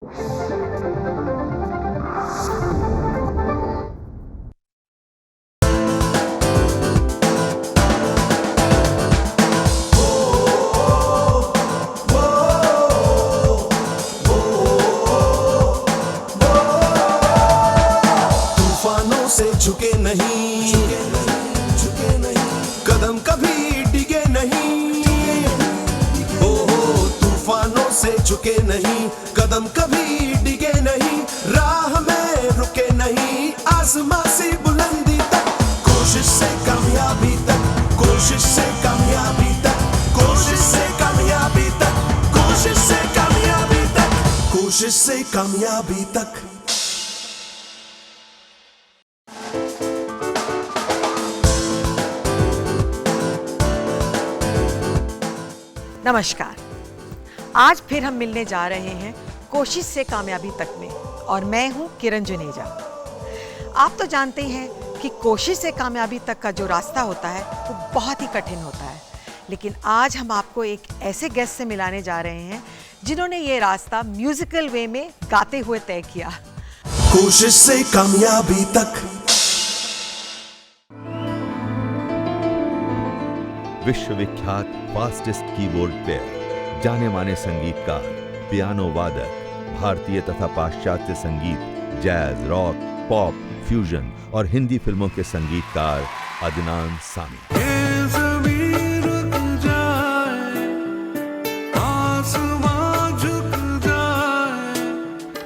तूफानों से झुके नहीं, कदम कभी डिगे नहीं। ओ तूफानों से झुके नहीं, कदम कभी डिगे नहीं, राह में रुके नहीं, आसमां से बुलंदी तक, कोशिश से कामयाबी तक, कोशिश से कामयाबी तक, कोशिश से कामयाबी तक, कोशिश से कामयाबी तक, कोशिश से कामयाबी तक। नमस्कार। आज फिर हम मिलने जा रहे हैं कोशिश से कामयाबी तक में, और मैं हूं किरण जुनेजा। आप तो जानते हैं कि कोशिश से कामयाबी तक का जो रास्ता होता है वो बहुत ही कठिन होता है, लेकिन आज हम आपको एक ऐसे गेस्ट से मिलाने जा रहे हैं जिन्होंने ये रास्ता म्यूजिकल वे में गाते हुए तय किया। कोशिश से कामयाबी तक। विश्वविख्यात फास्टेस्ट कीबोर्ड प्लेयर, जाने माने संगीतकार, पियानो वादक, भारतीय तथा पाश्चात्य संगीत, जैज, रॉक, पॉप, फ्यूजन और हिंदी फिल्मों के संगीतकार अदनान सामी।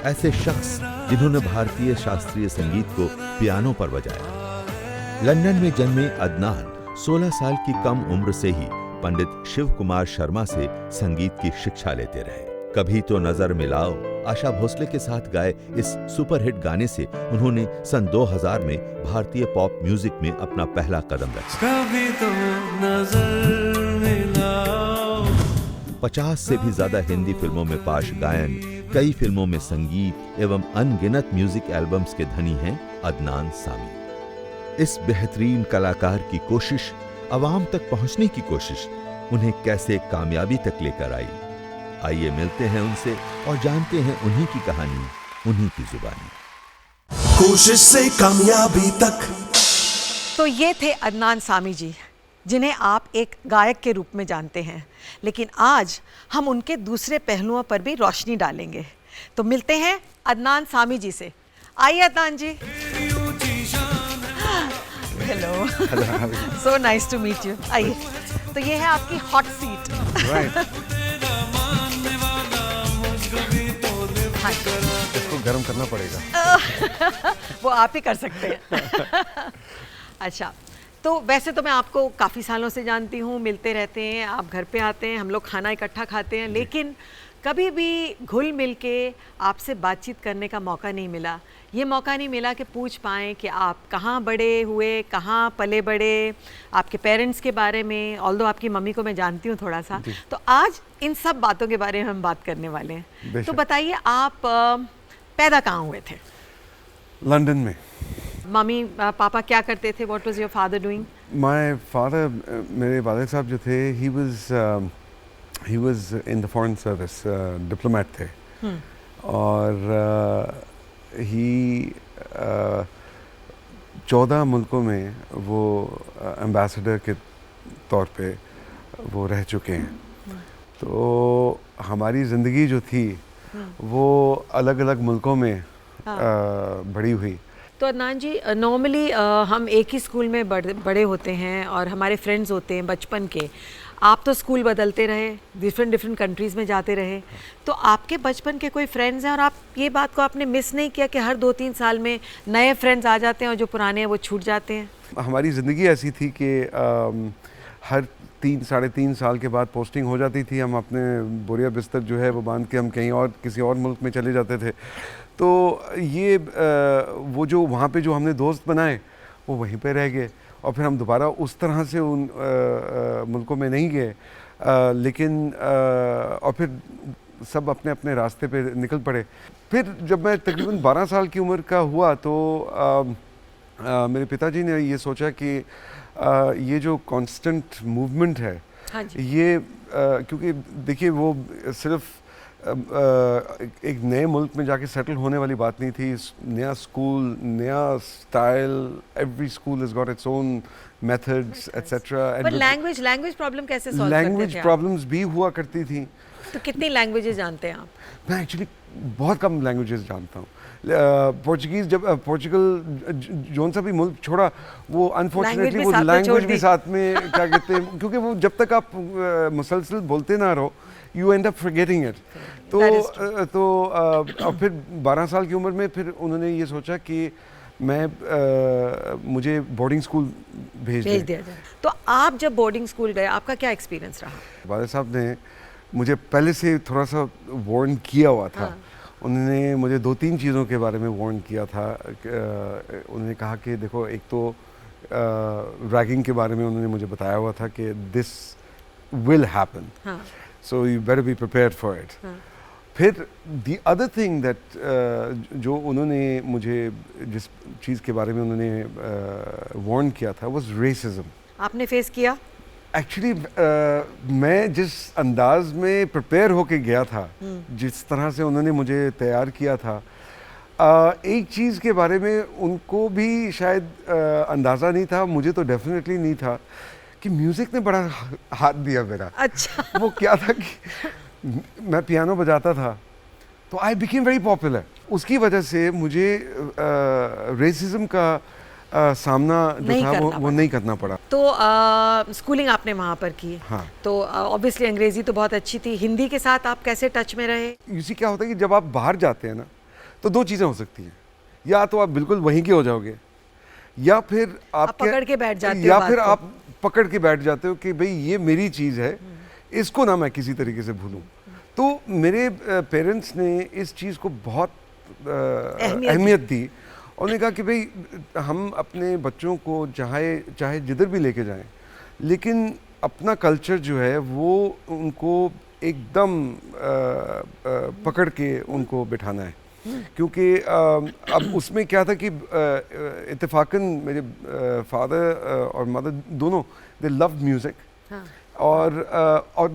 ऐसे शख्स जिन्होंने भारतीय शास्त्रीय संगीत को पियानो पर बजाया। लंदन में जन्मे अदनान 16 साल की कम उम्र से ही पंडित शिव कुमार शर्मा से संगीत की शिक्षा लेते रहे। कभी तो नजर मिलाओ आशा भोसले के साथ गाए इस सुपरहिट गाने से उन्होंने सन 2000 में भारतीय पॉप म्यूजिक में अपना पहला कदम रखा। कभी तो नजर मिलाओ। 50 से भी ज्यादा हिंदी फिल्मों में पाश गायन, कई फिल्मों में संगीत एवं अनगिनत म्यूजिक एल्बम्स के धनी हैं अदनान सामी। इस बेहतरीन कलाकार की कोशिश, अवाम तक पहुंचने की कोशिश, उन्हें कैसे कामयाबी तक लेकर आई। आइए मिलते हैं उनसे और जानते हैं उन्हीं की कहानी, उन्हीं की जुबानी। कोशिश से कामयाबी तक। तो ये थे अदनान सामी जी, जिन्हें आप एक गायक के रूप में जानते हैं, लेकिन आज हम उनके दूसरे पहलुओं पर भी रोशनी डालेंगे। तो मिलते हैं अदनान सामी जी से। आइए Adnan ji. Hello, so nice to meet you. आइए। तो ये है आपकी हॉट सीट। हाँ, इसको गर्म करना पड़ेगा। वो आप ही कर सकते हैं। अच्छा, तो वैसे तो मैं आपको काफ़ी सालों से जानती हूँ, मिलते रहते हैं, आप घर पे आते हैं, हम लोग खाना इकट्ठा खाते हैं, लेकिन कभी भी घुल मिल के आपसे बातचीत करने का मौका नहीं मिला। ये मौका नहीं मिला कि पूछ पाएँ कि आप कहाँ बड़े हुए, कहाँ पले बड़े, आपके पेरेंट्स के बारे में। ऑल्दो आपकी मम्मी को मैं जानती हूँ थोड़ा सा, तो आज इन सब बातों के बारे में हम बात करने वाले हैं। तो बताइए, आप पैदा कहाँ हुए थे? लंदन में। मम्मी पापा क्या करते थे? What was your father doing? My father, मेरे वालिद साहब जो थे, he was in the foreign service, diplomat थे। और ही 14 मुल्कों में वो एम्बेसडर के तौर पे वो रह चुके हैं। तो हमारी ज़िंदगी जो थी वो अलग अलग मुल्कों में बढ़ी हुई। तो अदनान जी, नॉर्मली हम एक ही स्कूल में बड़े होते हैं और हमारे फ्रेंड्स होते हैं बचपन के। आप तो स्कूल बदलते रहे, डिफरेंट कंट्रीज़ में जाते रहे, तो आपके बचपन के कोई फ्रेंड्स हैं और आप ये बात को आपने मिस नहीं किया कि हर 2-3 साल में नए फ्रेंड्स आ जाते हैं और जो पुराने हैं वो छूट जाते हैं? हमारी ज़िंदगी ऐसी थी कि हर 3-3.5 साल के बाद पोस्टिंग हो जाती थी। हम अपने बोरिया बिस्तर जो है वो बांध के हम कहीं और किसी और मुल्क में चले जाते थे। तो ये वो जो वहाँ पे जो हमने दोस्त बनाए वो वहीं पे रह गए, और फिर हम दोबारा उस तरह से उन मुल्कों में नहीं गए। लेकिन और फिर सब अपने अपने रास्ते पे निकल पड़े। फिर जब मैं तकरीबन 12 साल की उम्र का हुआ तो मेरे पिताजी ने ये सोचा कि ये जो कांस्टेंट मूवमेंट है, हाँ जी। ये क्योंकि देखिए वो सिर्फ एक नए मुल्क में जाके सेटल होने वाली बात नहीं थी। नया स्कूल, नया style, every school has got its own methods etcetera. पर लैंग्वेज प्रॉब्लम कैसे सॉल्व करते लैंग्वेज थे आप? प्रॉब्लम्स भी हुआ करती थी। तो कितनी लैंग्वेजेस जानते हैं आप? मैं एक्चुअली बहुत कम लैंग्वेजेस जानता हूँ। पोर्चुगीज़, जब पोर्चुगल जोन सा भी मुल्क छोड़ा, वो अनफॉर्चुनेटली वो लैंग्वेज भी साथ में क्या कहते हैं, क्योंकि वो जब तक आप मुसलसल बोलते ना रहो, you and up forgetting it. तो अब फिर 12 साल की उम्र में फिर उन्होंने ये सोचा कि मुझे बोर्डिंग स्कूल भेज दिया जाए। तो आप जब बोर्डिंग स्कूल गए, आपका क्या एक्सपीरियंस रहा? वालिद साहब ने मुझे पहले से थोड़ा सा वार्न किया हुआ था। उन्होंने मुझे 2-3 चीज़ों के बारे में वार्न किया था। उन्होंने कहा कि देखो, एक तो रैगिंग के बारे में उन्होंने मुझे बताया हुआ था कि this will happen, so you better be prepared for it. फिर द अदर थिंग दैट जो उन्होंने मुझे जिस चीज़ के बारे में उन्होंने वार्न किया था, वाज रेसिज्म। आपने फेस किया? एक्चुअली मैं जिस अंदाज में प्रिपेयर होके गया था, जिस तरह से उन्होंने मुझे तैयार किया था, एक चीज़ के बारे में उनको भी शायद अंदाज़ा नहीं था, मुझे तो डेफिनेटली नहीं था, कि म्यूज़िक ने बड़ा हाथ दिया मेरा। अच्छा। वो क्या था कि मैं पियानो बजाता था, तो आई बिकेम वेरी पॉपुलर। उसकी वजह से मुझे रेसिज्म का सामना जो था वो नहीं करना पड़ा। तो स्कूलिंग आपने वहाँ पर की। हाँ। तो ऑब्वियसली अंग्रेजी तो बहुत अच्छी थी, हिंदी के साथ आप कैसे टच में रहे? इसी क्या होता है कि जब आप बाहर जाते हैं ना, तो 2 चीज़ें हो सकती हैं। या तो आप बिल्कुल वहीं के हो जाओगे, या फिर आप पकड़ के बैठ जाते हो, या फिर आप पकड़ के बैठ जाते हो कि भाई ये मेरी चीज़ है, इसको ना मैं किसी तरीके से भूलूं। तो मेरे पेरेंट्स ने इस चीज़ को बहुत अहमियत दी। उन्होंने कहा कि भाई हम अपने बच्चों को चाहे जिधर भी लेके जाएं, लेकिन अपना कल्चर जो है वो उनको एकदम पकड़ के उनको बिठाना है। क्योंकि अब उसमें क्या था कि इत्तेफाकन मेरे फादर और मदर दोनों, दे लव म्यूज़िक। और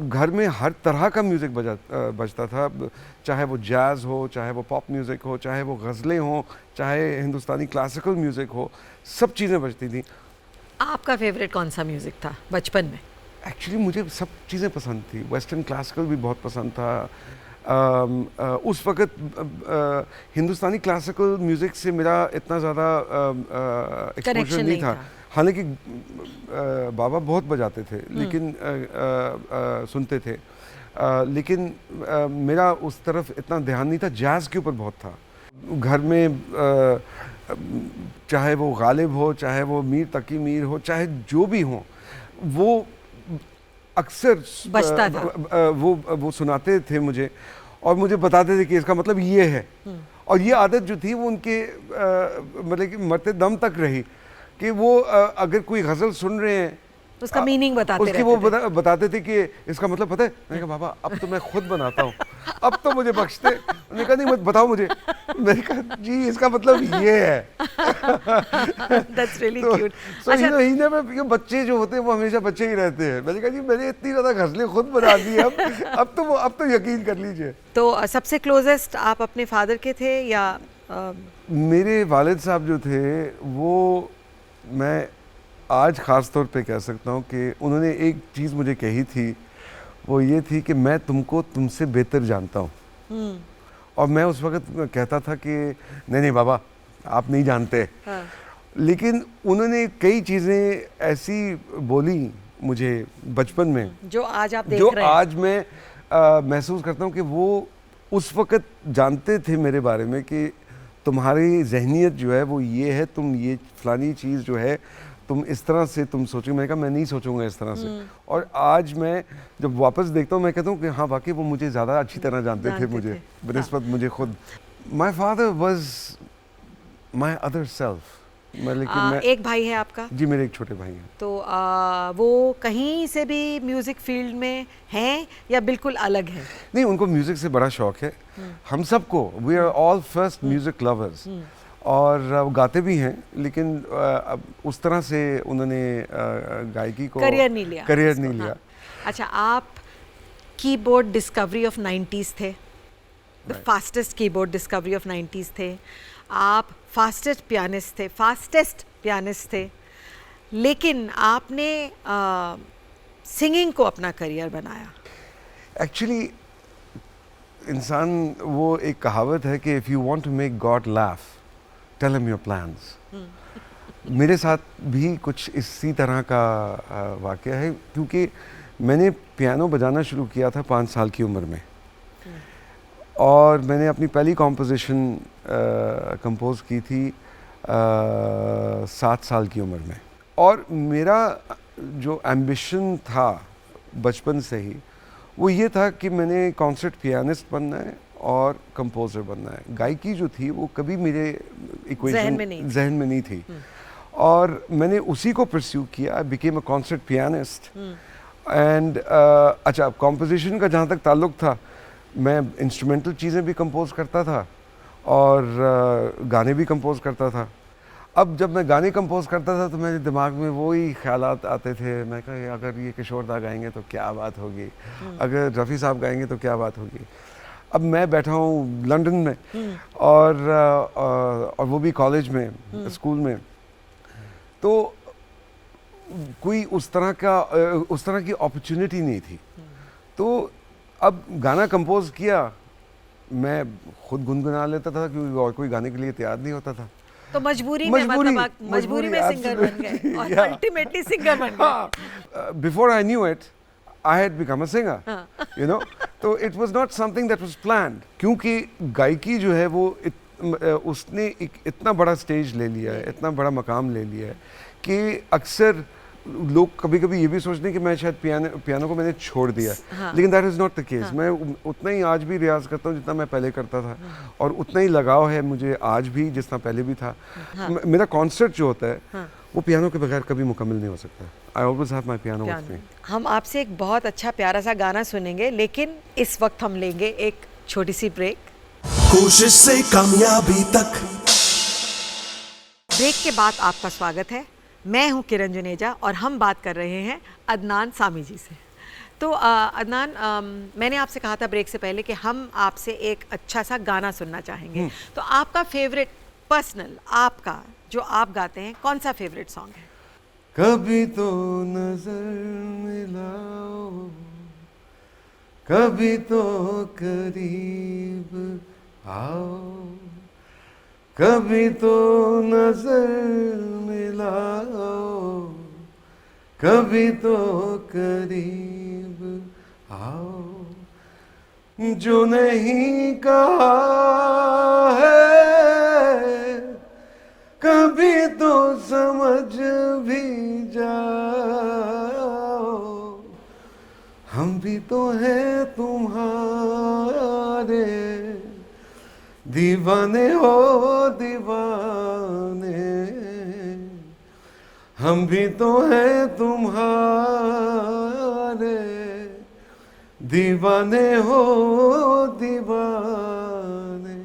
घर में हर तरह का म्यूज़िक बजता था, चाहे वो जैज़ हो, चाहे वो पॉप म्यूज़िक हो, चाहे वो गज़लें हो, चाहे हिंदुस्तानी क्लासिकल म्यूज़िक हो, सब चीज़ें बजती थी। आपका फेवरेट कौन सा म्यूज़िक था बचपन में? एक्चुअली मुझे सब चीज़ें पसंद थी। वेस्टर्न क्लासिकल भी बहुत पसंद था। उस वक़्त हिंदुस्तानी क्लासिकल म्यूज़िक से मेरा इतना ज़्यादा एक्सपोजर नहीं था। हालांकि बाबा बहुत बजाते थे, लेकिन सुनते थे, लेकिन मेरा उस तरफ इतना ध्यान नहीं था। जैज़ के ऊपर बहुत था। घर में चाहे वो गालिब हो, चाहे वो मीर तकी मीर हो, चाहे जो भी हो, वो अक्सर बजता था। वो सुनाते थे मुझे, और मुझे बताते थे कि इसका मतलब ये है। और ये आदत जो थी वो उनके मतलब कि मरते दम तक रही, कि वो अगर कोई गज़ल सुन रहे हैं, उसका मीनिंग बताते उसकी वो बताते थे कि इसका मतलब पता है। मैंने कहा बाबा अब तो मैं खुद बनाता हूँ, अब तो मुझे बख्श दे। उन्होंने कहा नहीं मत बताओ मुझे। मैंने कहा जी इसका मतलब ये है। That's really cute. अच्छा, बच्चे जो होते हैं वो हमेशा बच्चे ही रहते हैं। मैंने कहा जी मैंने इतनी ज़्यादा गज़लें खुद बना दी, अब तो यकीन कर लीजिए। तो सबसे क्लोजेस्ट आप अपने फादर के थे या? मेरे वालिद साहब जो थे, वो मैं आज ख़ास तौर पे कह सकता हूँ कि उन्होंने एक चीज़ मुझे कही थी, वो ये थी कि मैं तुमको तुमसे बेहतर जानता हूँ। और मैं उस वक़्त कहता था कि नहीं बाबा आप नहीं जानते। हाँ। लेकिन उन्होंने कई चीज़ें ऐसी बोली मुझे बचपन में, जो आज आप देख रहे हैं। आज मैं महसूस करता हूँ कि वो उस वक़्त जानते थे मेरे बारे में कि तुम्हारी ज़हनियत जो है वो ये है, तुम ये फ़लानी चीज़ जो है तुम इस तरह से तुम सोचोगे। मैंने कहा मैं नहीं सोचूंगा इस तरह से। और आज मैं जब वापस देखता हूँ मैं कहता हूँ कि हाँ वाकई वो मुझे ज़्यादा अच्छी तरह जानते थे मुझे बनिस्बत मुझे खुद। My father was my other self. एक भाई है आपका? जी मेरे एक छोटे भाई हैं। तो वो कहीं से भी म्यूज़िक फील्ड में हैं या बिल्कुल अलग हैं? नहीं, उनको म्यूज़िक से बड़ा शौक है। हम सबको, we are all first music lovers. और वो गाते भी हैं, लेकिन उस तरह से उन्होंने गायकी को करियर नहीं लिया। हाँ। अच्छा, आप कीबोर्ड डिस्कवरी ऑफ 90s थे? The fastest keyboard discovery of 90s थे, आप फास्टेस्ट पियानिस्ट थे, लेकिन आपने सिंगिंग को अपना करियर बनाया। एक्चुअली इंसान, वो एक कहावत है कि if you want to make God laugh tell him your plans. मेरे साथ भी कुछ इसी तरह का वाक़या है, क्योंकि मैंने पियानो बजाना शुरू किया था 5 साल की उम्र में, और मैंने अपनी पहली कॉम्पोजिशन कंपोज की थी 7 साल की उम्र में। और मेरा जो एम्बिशन था बचपन से ही, वो ये था कि मैंने कॉन्सर्ट पियानिस्ट बनना है और कंपोज़र बनना है। गायकी जो थी वो कभी मेरे इक्वेशन जहन में नहीं थी, और मैंने उसी को परस्यू किया। I became a concert pianist and अच्छा, कॉम्पोजिशन का जहाँ तक ताल्लुक़ था, मैं इंस्ट्रूमेंटल चीज़ें भी कंपोज करता था और गाने भी कंपोज करता था। अब जब मैं गाने कंपोज करता था तो मेरे दिमाग में वही ख्यालात आते थे। मैं कहा अगर ये किशोर दा गाएंगे तो क्या बात होगी, अगर रफ़ी साहब गाएंगे तो क्या बात होगी। अब मैं बैठा हूँ लंदन में और वो भी कॉलेज में, स्कूल में, तो कोई उस तरह की अपॉर्चुनिटी नहीं थी। तो अब गाना कंपोज किया, मैं खुद गुनगुना लेता था क्योंकि और कोई गाने के लिए तैयार नहीं होता था। तो मजबूरी में सिंगर बन गए और अल्टीमेटली सिंगर बन गए। Before I knew it, I had become a singer, you know. तो it was not something that was planned, क्योंकि गायकी जो है वो उसने इतना बड़ा स्टेज ले लिया है, इतना बड़ा मकाम ले लिया है कि अक्सर लोग कभी कभी ये भी सोचते हैं कि मैं शायद पियानो को मैंने छोड़ दिया, लेकिन that is not the case. मैं उतना ही आज भी रियाज करता हूँ जितना मैं पहले करता था, और उतना ही लगाव है मुझे आज भी जितना पहले भी था। मेरा कॉन्सर्ट जो होता है वो पियानो के बगैर कभी मुकम्मल नहीं हो सकता। I always have my piano with me. हम आपसे एक बहुत अच्छा प्यारा सा गाना सुनेंगे, लेकिन इस वक्त हम लेंगे एक छोटी सी ब्रेक। कोशिश से कामयाबी तक। ब्रेक के बाद आपका स्वागत है। मैं हूं किरण जुनेजा और हम बात कर रहे हैं अदनान सामी जी से। तो अदनान, मैंने आपसे कहा था ब्रेक से पहले कि हम आपसे एक अच्छा सा गाना सुनना चाहेंगे। तो आपका फेवरेट पर्सनल, आपका जो आप गाते हैं, कौन सा फेवरेट सॉन्ग है? कभी तो नजर मिलाओ, कभी तो करीब आओ, कभी तो नजर मिलाओ, कभी तो करीब आओ, जो नहीं कहा है कभी तो समझ भी जाओ, हम भी तो हैं तुम्हारे दीवाने हो दीवाने, हम भी तो हैं तुम्हारे दीवाने हो दीवाने।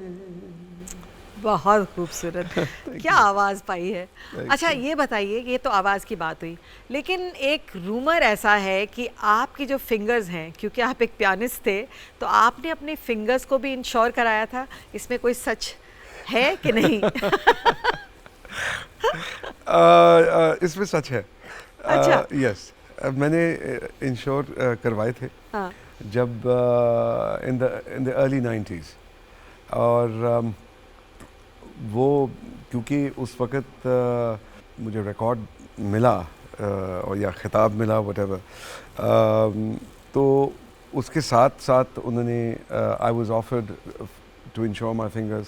बहुत खूबसूरत। क्या आवाज़ पाई है। अच्छा, ये बताइए, ये तो आवाज़ की बात हुई, लेकिन एक रूमर ऐसा है कि आपकी जो फिंगर्स हैं, क्योंकि आप एक पियानिस्ट थे, तो आपने अपने फिंगर्स को भी इंश्योर कराया था। इसमें कोई सच है कि नहीं? इसमें सच है। अच्छा। यस, मैंने इंश्योर करवाए थे। हाँ। जब इन द अर्ली 90s, और वो क्योंकि उस वक़्त मुझे रिकॉर्ड मिला और या ख़िताब मिला व्हाटएवर, तो उसके साथ साथ उन्होंने I was offered to insure my fingers,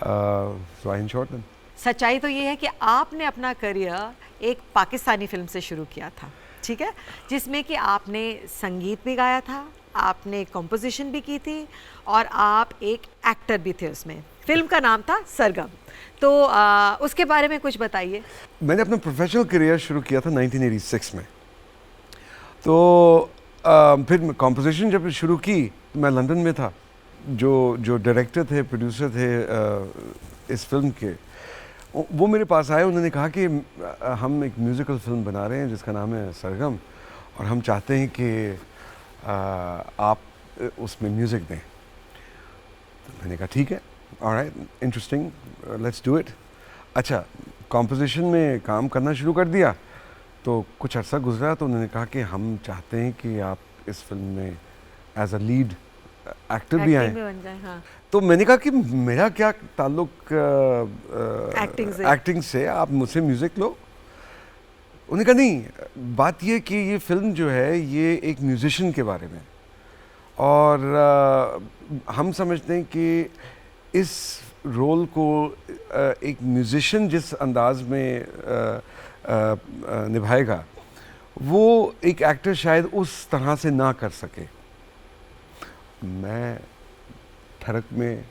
so I insured them. सच्चाई तो ये है कि आपने अपना करियर एक पाकिस्तानी फिल्म से शुरू किया था, ठीक है, जिसमें कि आपने संगीत भी गाया था, आपने कंपोजिशन भी की थी, और आप एक एक्टर भी थे उसमें। फिल्म का नाम था सरगम। तो उसके बारे में कुछ बताइए। मैंने अपना प्रोफेशनल करियर शुरू किया था 1986 में। तो फिर कंपोजिशन जब शुरू की, मैं लंदन में था। जो डायरेक्टर थे, प्रोड्यूसर थे इस फिल्म के, वो मेरे पास आए। उन्होंने कहा कि हम एक म्यूज़िकल फिल्म बना रहे हैं जिसका नाम है सरगम, और हम चाहते हैं कि आप उसमें म्यूज़िक दें। मैंने कहा ठीक है, alright, interesting, let's do it. अच्छा, कॉम्पोजिशन में काम करना शुरू कर दिया, तो कुछ अर्सा गुजरा तो उन्होंने कहा कि हम चाहते हैं कि आप इस फिल्म में एज अ लीड एक्टर भी आए। बन जाए, हाँ। तो मैंने कहा कि मेरा क्या ताल्लुक एक्टिंग से। आप मुझसे म्यूज़िक लो। उन्होंने कहा नहीं, बात ये कि ये फिल्म जो है ये एक म्यूज़िशियन के बारे में, और हम समझते हैं कि इस रोल को एक म्यूज़िशियन जिस अंदाज में निभाएगा वो एक एक्टर शायद उस तरह से ना कर सके। मैं ठरक में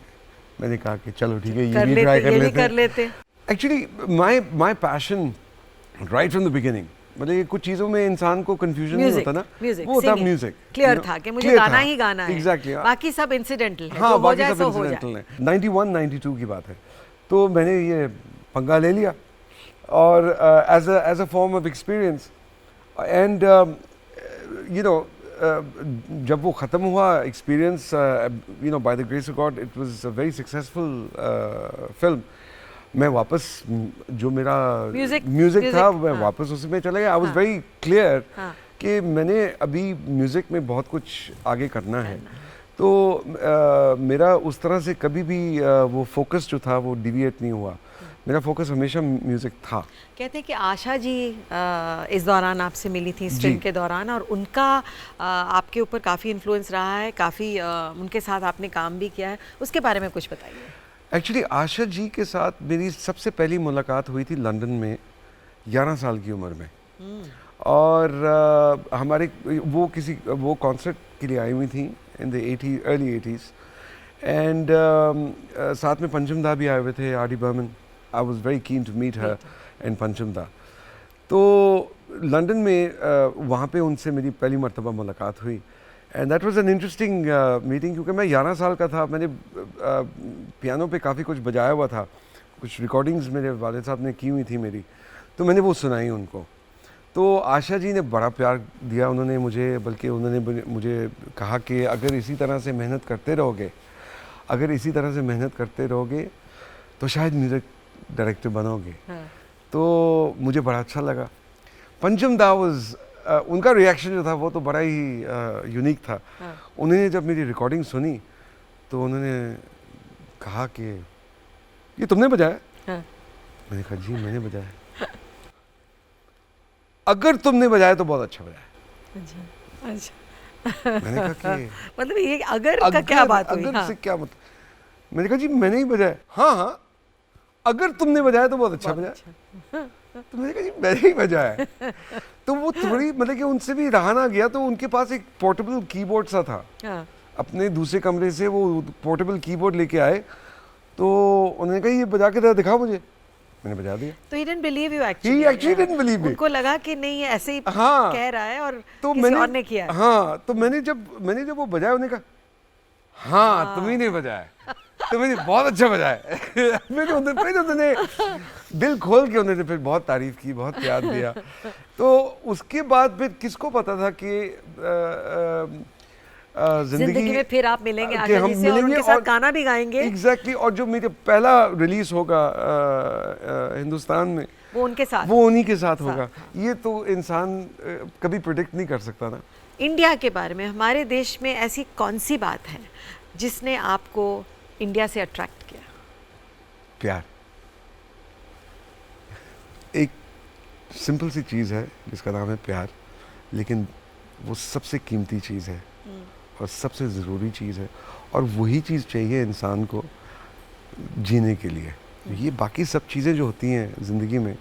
मैंने कहा कि चलो ठीक है, ये भी ट्राई कर लेते हैं। Actually my passion right from the beginning, मतलब ये कुछ चीज़ों में इंसान को कंफ्यूजन नहीं होता ना, वो था म्यूजिक। क्लियर था कि मुझे गाना ही गाना है, एग्जैक्टली, बाकी सब इंसिडेंटल है, हाँ, जो हो बाकी जाए सब सो हो इंसिडेंटल जाए। है। 91-92 की बात है, तो मैंने ये पंगा ले लिया, और as a form of experience, and you know जब वो ख़त्म हुआ experience, you know, by the grace of God it was a very successful film. मैं वापस जो मेरा म्यूजिक था मैं वापस उसी में चला गया। आई वाज वेरी क्लियर कि मैंने अभी म्यूजिक में बहुत कुछ आगे करना है, तो मेरा उस तरह से कभी भी वो फोकस जो था वो डिविएट नहीं हुआ। मेरा फोकस हमेशा म्यूजिक था। कहते हैं कि आशा जी इस दौरान आपसे मिली थी, इस फिल्म के दौरान, और उनका आपके ऊपर काफ़ी इन्फ्लुएंस रहा है, काफ़ी उनके साथ आपने काम भी किया है, उसके बारे में कुछ बताइए। एक्चुअली आशा जी के साथ मेरी सबसे पहली मुलाकात हुई थी लंदन में 11 साल की उम्र में, और हमारे वो कॉन्सर्ट के लिए आई हुई थी in the early 80s, and साथ में पंचम दा भी आए हुए थे, R D Burman. I was very keen to meet her and Pancham da. तो लंदन में वहाँ पे उनसे मेरी पहली मरतबा मुलाकात हुई, and that was an interesting meeting, क्योंकि मैं 11 साल का था। मैंने पियानो पे काफ़ी कुछ बजाया हुआ था, कुछ रिकॉर्डिंग्स मेरे वालिद साहब ने की हुई थी मेरी, तो मैंने वो सुनाई उनको। तो आशा जी ने बड़ा प्यार दिया उन्होंने मुझे, बल्कि उन्होंने मुझे कहा कि अगर इसी तरह से मेहनत करते रहोगे तो शायद म्यूज़िक डायरेक्टर बनोगे। तो मुझे बड़ा अच्छा लगा। पंचम दा उनका रिएक्शन जो था वो तो बड़ा ही यूनिक था। उन्होंने जब मेरी रिकॉर्डिंग सुनी तो उन्होंने कहा कि ये तुमने बजाया? मैंने कहा जी मैंने बजाया। अगर तुमने बजाया तो बहुत अच्छा बजाया। अच्छा। मैंने कहा कि मतलब ये अगर का क्या बात हुई? अगर से क्या मतलब? मैंने कहा जी मैंने ही बजाया। हाँ, अगर तुमने बजाया तो बहुत अच्छा बजाया। तो मैंने कहा जी मैंने ही बजाया। तो वो थोड़ी मतलब कि उनसे भी रहा ना गया, तो उनके पास एक पोर्टेबल कीबोर्ड सा था। अपने दूसरे कमरे से वो पोर्टेबल कीबोर्ड लेके आए, तो उन्होंने कहा ये बजा के दिखाओ मुझे। मैंने बजा दिया। तो he didn't believe you actually. He actually didn't believe me. उनको लगा कि नहीं ये ऐसे ही कह रहा है और तो किसी और ने किया है। हाँ, तो मैंने जब वो बजाया उन्होंने कहा हाँ तुम ही ने बजाया, तो मैंने बहुत अच्छा बजाया। उन्होंने दिल खोल के उन्होंने फिर बहुत तारीफ की, बहुत प्यार दिया। तो उसके बाद फिर किसको पता था कि जिंदगी में फिर आप मिलेंगे आशा जी से और उनके साथ गाना भी गाएंगे। एग्जैक्टली। और जो मेरा पहला रिलीज होगा हिंदुस्तान में वो उनके साथ, वो उन्हीं के साथ होगा। ये तो इंसान कभी प्रेडिक्ट नहीं कर सकता ना। इंडिया के बारे में, हमारे देश में ऐसी कौन सी बात है जिसने आपको इंडिया से अट्रैक्ट किया? प्यार। एक सिंपल सी चीज़ है जिसका नाम है प्यार, लेकिन वो सबसे कीमती चीज़ है और सबसे ज़रूरी चीज़ है, और वही चीज़ चाहिए इंसान को जीने के लिए। ये बाकी सब चीज़ें जो होती हैं ज़िंदगी में,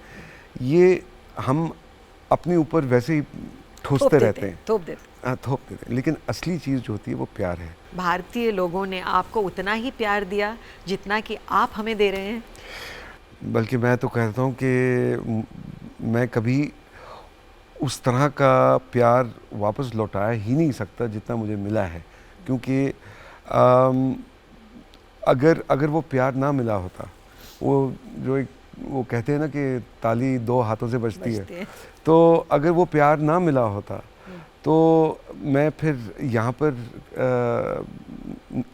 ये हम अपने ऊपर वैसे ही ठोसते रहते हैं, थोप देते हैं, लेकिन असली चीज़ जो होती है वो प्यार है। भारतीय लोगों ने आपको उतना ही प्यार दिया जितना कि आप हमें दे रहे हैं। बल्कि मैं तो कहता हूँ कि मैं कभी उस तरह का प्यार वापस लौटाया ही नहीं सकता जितना मुझे मिला है, क्योंकि अगर वो प्यार ना मिला होता, वो कहते हैं ना कि ताली दो हाथों से बजती है, तो अगर वो प्यार ना मिला होता तो मैं फिर यहाँ पर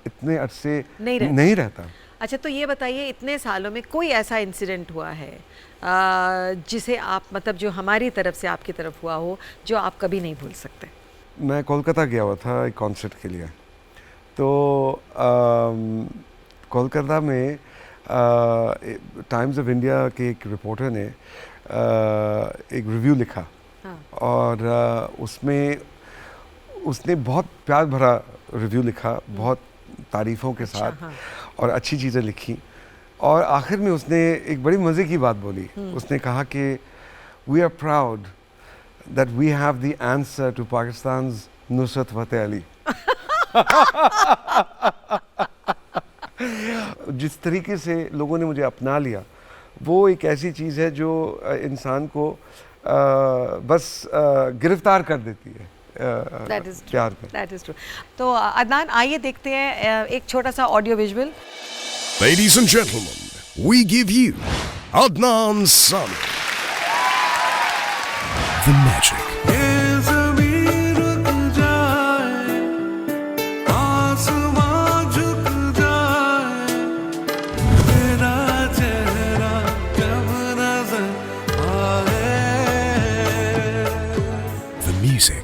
इतने अरसे नहीं रहता। अच्छा, तो ये बताइए, इतने सालों में कोई ऐसा इंसिडेंट हुआ है जिसे आप, मतलब जो हमारी तरफ से आपकी तरफ हुआ हो, जो आप कभी नहीं भूल सकते? मैं कोलकाता गया हुआ था एक कॉन्सर्ट के लिए। तो कोलकाता में टाइम्स ऑफ इंडिया के एक रिपोर्टर ने एक रिव्यू लिखा। हाँ। और उसमें उसने बहुत प्यार भरा रिव्यू लिखा, बहुत तारीफ़ों के साथ। हाँ। और अच्छी चीज़ें लिखी। और आखिर में उसने एक बड़ी मज़े की बात बोली। उसने कहा कि we are proud that we have the answer to Pakistan's Nusrat Fateh Ali. जिस तरीके से लोगों ने मुझे अपना लिया, वो एक ऐसी चीज़ है जो इंसान को बस गिरफ्तार कर देती है प्यार में। That is true. तो अदनान, आइए देखते हैं एक छोटा सा audio visual. Ladies and gentlemen, we give you Adnan Sami. The magic. The music.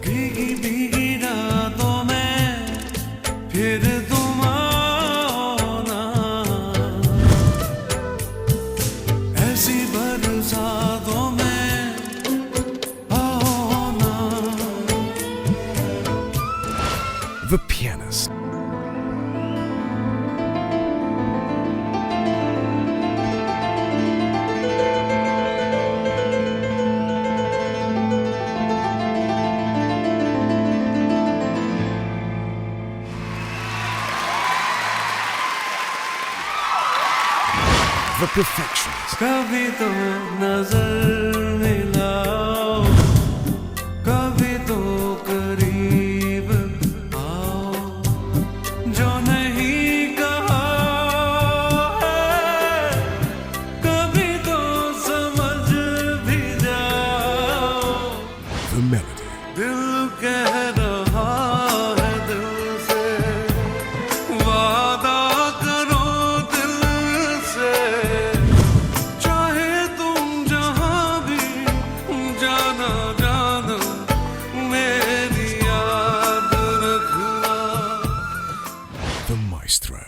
The pianist. The perfectionist. कभी तो नजर मिलाओ, कभी तो करीब आओ, जो नहीं कहा है, कभी तो समझ भी जाओ। The melody. दिल कह रहा है दिल से, वादा करो दिल से, चाहे तुम जहां भी जाना जाना, मेरी याद रखना। The maestro.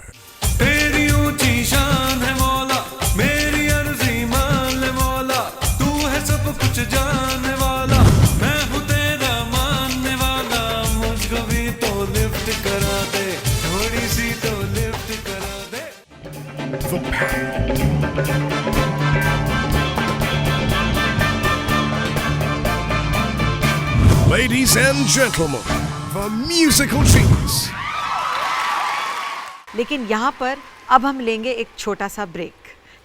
तेरी ऊंची शान है मौला, मेरी अर्जी मान ले मौला, तू है सब कुछ जानने वाला, मैं हूँ तेरा मानने वाला, मुझको भी तो लिफ्ट करा दे, थोड़ी सी तो लिफ्ट करा दे। The pound. Ladies and gentlemen, the musical genius. लेकिन यहाँ पर अब हम लेंगे एक छोटा सा ब्रेक,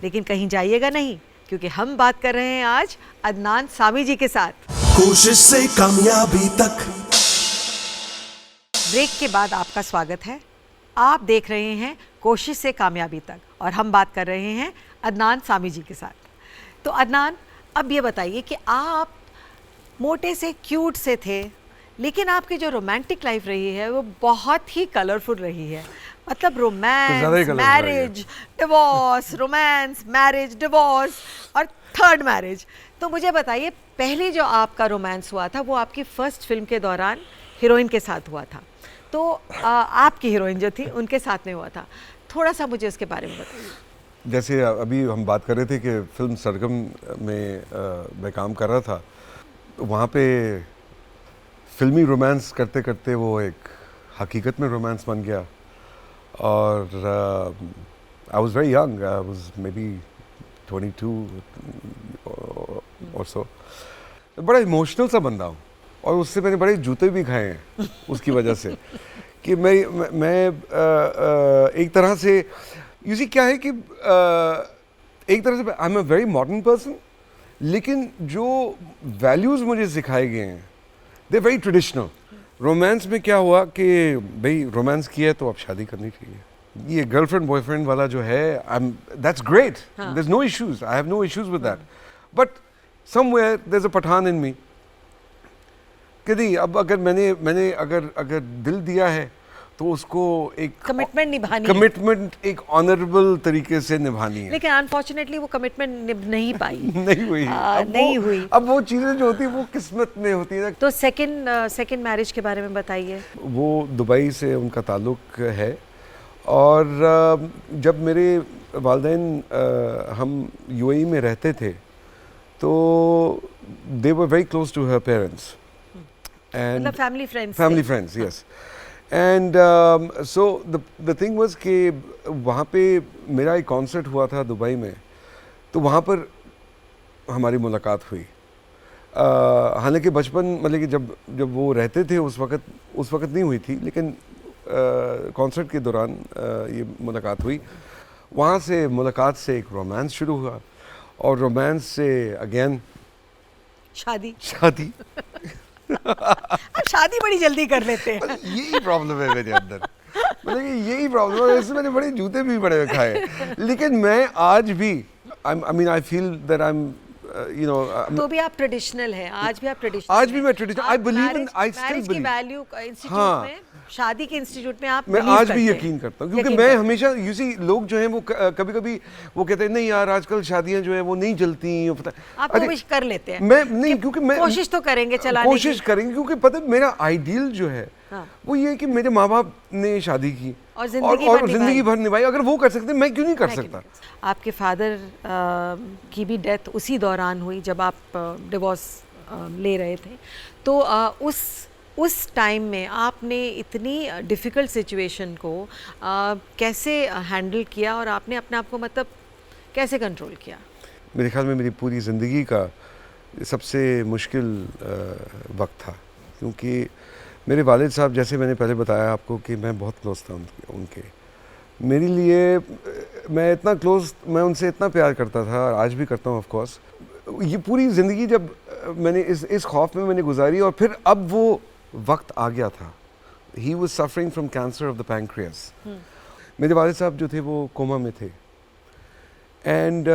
लेकिन कहीं जाइएगा नहीं, क्योंकि हम बात कर रहे हैं आज अदनान सामी जी के साथ। कोशिश से कामयाबी तक। ब्रेक के बाद आपका स्वागत है। आप देख रहे हैं कोशिश से कामयाबी तक, और हम बात कर रहे हैं अदनान सामी जी के साथ। तो अदनान, अब ये बताइए कि आप मोटे से क्यूट से थे, लेकिन आपकी जो रोमांटिक लाइफ रही है वो बहुत ही कलरफुल रही है। मतलब romance, marriage, divorce, romance, marriage, divorce और थर्ड मैरिज। तो मुझे बताइए, पहले जो आपका रोमांस हुआ था वो आपकी फर्स्ट फिल्म के दौरान हीरोइन के साथ हुआ था। तो आपकी हीरोइन जो थी उनके साथ में हुआ था, थोड़ा सा मुझे उसके बारे में बताइए। जैसे अभी हम बात कर रहे थे कि फिल्म सरगम में मैं काम कर रहा था, वहाँ पे फिल्मी रोमांस करते करते वो एक हकीकत में रोमांस बन गया। और I was very young, I was may be 22 और सो। बड़ा इमोशनल सा बंदा हूँ, और उससे मैंने बड़े जूते भी खाए हैं उसकी वजह से कि मैं एक तरह से, यू सी क्या है कि एक तरह से आई am a very modern person, लेकिन जो वैल्यूज़ मुझे सिखाए गए हैं दे वेरी ट्रेडिशनल। रोमांस में क्या हुआ कि भाई रोमांस किया है तो अब शादी करनी चाहिए। ये गर्लफ्रेंड बॉयफ्रेंड वाला जो है, that's great, there is no issues, I have no issues with that, but somewhere there is a Pathan in me कि नहीं, अब अगर मैंने अगर दिल दिया है तो उसको एक कमिटमेंट निभानी है। कमिटमेंट एक ऑनरेबल तरीके से निभानी है। लेकिन अनफॉर्चुनेटली वो कमिटमेंट निभ नहीं पाई। नहीं हुई। नहीं हुई। अब वो चीज़ें जो होती है वो किस्मत में होती है ना। तो सेकंड मैरिज के बारे में बताइए। वो दुबई से उनका ताल्लुक है, और जब मेरे वालिदैन हम यूएई में रहते थे तो they were very close to her parents and मतलब family friends, yes. And so the thing was कि वहाँ पे मेरा एक कॉन्सर्ट हुआ था दुबई में, तो वहाँ पर हमारी मुलाकात हुई। हालांकि बचपन मतलब कि जब वो रहते थे उस वक्त नहीं हुई थी, लेकिन कॉन्सर्ट के दौरान ये मुलाकात हुई। वहाँ से मुलाकात से एक रोमांस शुरू हुआ, और रोमांस से अगेन शादी। अब शादी बड़ी जल्दी कर लेते हैं। यही प्रॉब्लम है मेरे अंदर, मतलब कि यही प्रॉब्लम है। इससे मैंने बड़े जूते भी बड़े खाए, लेकिन मैं आज भी I feel that I am तो भी आप ट्रेडिशनल हैं, आज भी आप ट्रेडिशनल। आज भी मैं traditional, I believe in, I still marriage की बिलीव। वैल्यू इंस्टीट्यूट में, शादी के इंस्टीट्यूट में आप मैं believe आज करते भी हैं। यकीन करता हूँ, क्योंकि यकीन मैं करते हैं। हमेशा यूसी लोग जो हैं वो कभी वो कहते हैं नहीं यार आजकल शादियां जो है वो नहीं चलती, पता आप तो विश कर लेते हैं। मैं नहीं, क्योंकि मैं कोशिश तो करेंगे चलाने की। कोशिश करेंगे, क्योंकि पता है मेरा आइडियल जो है हाँ। वो ये है कि मेरे माँ बाप ने शादी की और जिंदगी भर निभाई। अगर वो कर सकते मैं क्यों नहीं कर सकता। आपके फादर की भी डेथ उसी दौरान हुई जब आप डिवोर्स ले रहे थे, तो उस टाइम में आपने इतनी डिफ़िकल्ट सिचुएशन को कैसे हैंडल किया, और आपने अपने आप को मतलब कैसे कंट्रोल किया? मेरे ख्याल में मेरी पूरी ज़िंदगी का सबसे मुश्किल वक्त था, क्योंकि मेरे वालिद साहब, जैसे मैंने पहले बताया आपको कि मैं बहुत क्लोज था उनके। मेरे लिए मैं उनसे इतना प्यार करता था, और आज भी करता हूँ ऑफ कोर्स। ये पूरी ज़िंदगी जब मैंने इस खौफ में मैंने गुजारी, और फिर अब वो वक्त आ गया था। He was suffering from cancer of the pancreas. मेरे वालिद साहब जो थे वो कोमा में थे, एंड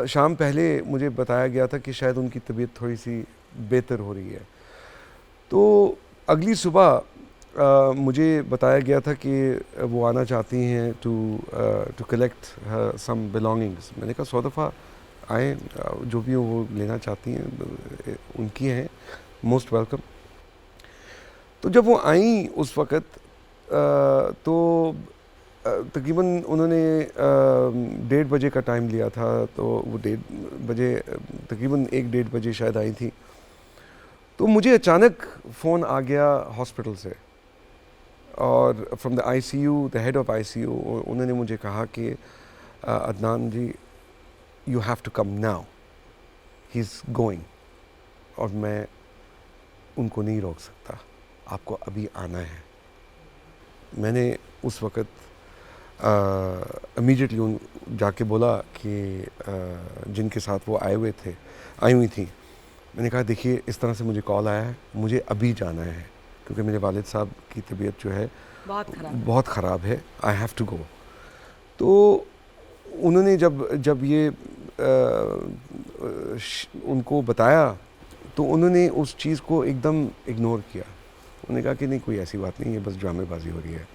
शाम पहले मुझे बताया गया था कि शायद उनकी तबीयत थोड़ी सी बेहतर हो रही है। तो अगली सुबह मुझे बताया गया था कि वो आना चाहती हैं टू कलेक्ट सम बिलोंगिंग्स। मैंने कहा 100 दफ़ा आए, जो भी वो लेना चाहती हैं उनकी हैं, मोस्ट वेलकम। तो जब वो आई उस वक़्त तो तकरीबन उन्होंने 1:30 बजे का टाइम लिया था, तो वो 1:30 बजे तकरीबन 1-1:30 बजे शायद आई थी। तो मुझे अचानक फ़ोन आ गया हॉस्पिटल से, और from the ICU, the head of ICU, उन्होंने मुझे कहा कि Adnan ji you have to come now, he is going, और मैं उनको नहीं रोक सकता, आपको अभी आना है। मैंने उस वक़्त इमीडिएटली जाके बोला कि जिनके साथ वो आई हुई थी, मैंने कहा देखिए इस तरह से मुझे कॉल आया है, मुझे अभी जाना है, क्योंकि मेरे वालिद साहब की तबीयत जो है बहुत ख़राब है, आई हैव टू गो। तो उन्होंने जब ये उनको बताया, तो उन्होंने उस चीज़ को एकदम इग्नोर किया। उन्होंने कहा कि नहीं, कोई ऐसी बात नहीं है, बस ड्रामेबाजी हो रही है।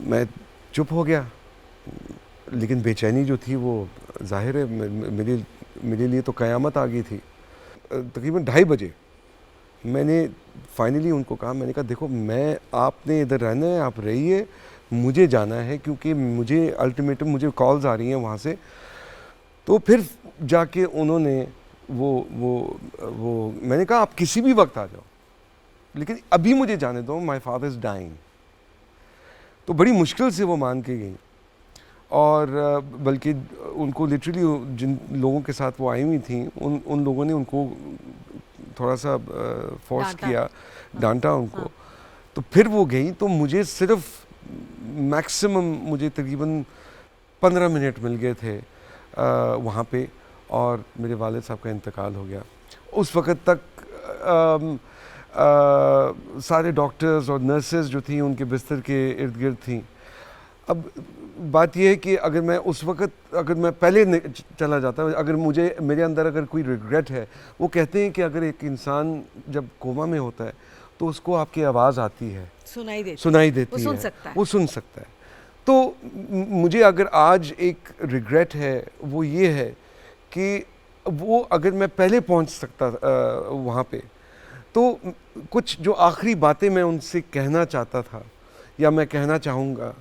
मैं चुप हो गया, लेकिन बेचैनी जो थी वो जाहिर है मेरे लिए तो क़यामत आ गई थी। तकरीबन 2:30 बजे मैंने फाइनली उनको कहा, मैंने कहा देखो आपने इधर रहना है, आप रहिए, मुझे जाना है, क्योंकि मुझे अल्टीमेटम, मुझे कॉल्स आ रही हैं वहाँ से। तो फिर जाके उन्होंने वो मैंने कहा आप किसी भी वक्त आ जाओ, लेकिन अभी मुझे जाने दो, माय फादर इज़ डाइंग। तो बड़ी मुश्किल से वो मान के गई, और बल्कि उनको लिटरली जिन लोगों के साथ वो आई हुई थी उन लोगों ने उनको थोड़ा सा फोर्स किया, डांटा उनको। तो फिर वो गई, तो मुझे सिर्फ मैक्सिमम मुझे तकरीबन 15 मिनट मिल गए थे वहाँ पे, और मेरे वालिद साहब का इंतकाल हो गया। उस वक़्त तक सारे डॉक्टर्स और नर्सेस जो थी उनके बिस्तर के इर्द गिर्द थी। अब बात यह है कि अगर मैं उस वक्त, अगर मैं पहले चला जाता, अगर मुझे, मेरे अंदर अगर कोई रिग्रेट है, वो कहते हैं कि अगर एक इंसान जब कोमा में होता है तो उसको आपकी आवाज़ आती है, सुनाई देती वो है, सुन सकता है, वो सुन सकता है। तो मुझे अगर आज एक रिग्रेट है वो ये है कि वो अगर मैं पहले पहुंच सकता वहाँ पे, तो कुछ जो आखिरी बातें मैं उनसे कहना चाहता था या मैं कहना चाहूँगा,